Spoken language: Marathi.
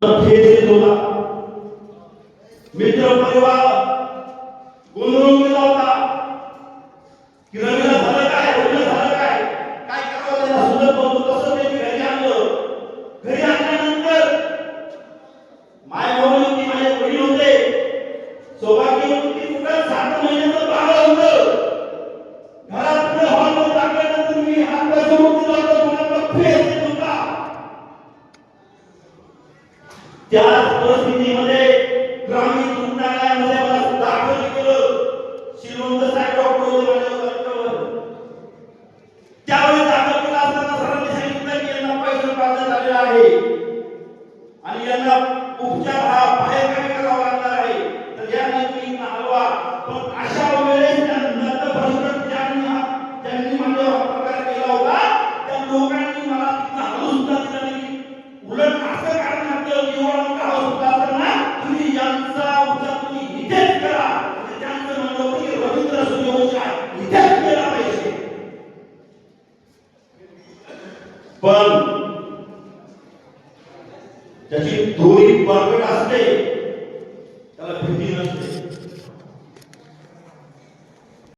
मित्र परिवार गोंधळून गेला होता की रवीला झालं काय, रवीला झालं काय, काय करावं त्याला सुचत नव्हतं. तसं त्यांनी घरी आणलं. घरी आणल्यानंतर माय होती, माझे वडील होते, सौभाग्य होती, कुठं 7 महिन्याचं बाळ होतं. घरात पुढे हॉलमध्ये टाकल्यानंतर मी हात पाय जोडून दिला होता, कोणाला फेस देत होता. त्या परिस्थितीमध्ये ग्रामीण रुग्णालयामध्ये मला दाखल केलं. श्रीमंत साहेब डॉक्टर होते माझ्यावर. त्यावेळी दाखल केला असताना सरांनी सांगितलं की यांना पैसे प्राप्त झालेला आहे आणि यांना उपचार हा बाहेर काही करावा लागणार आहे, तर या नेमकीनं हलवा. पण अशा वेळेस नंतर भ्रष्ट ज्यांनी माझ्यावर प्रकार केला होता त्या लोकांनी मला तिथं हलवून सुद्धा दिलं नाही. उलट असं करण्यात एवढा मोठा हॉस्पिटल असताना तुम्ही यांचा उपचार तुम्ही इथेच करा. त्यांचं म्हणणं होतं की रवींद्र सूर्यवंशी इथेच केला पाहिजे. पण त्याची दोरी बळकट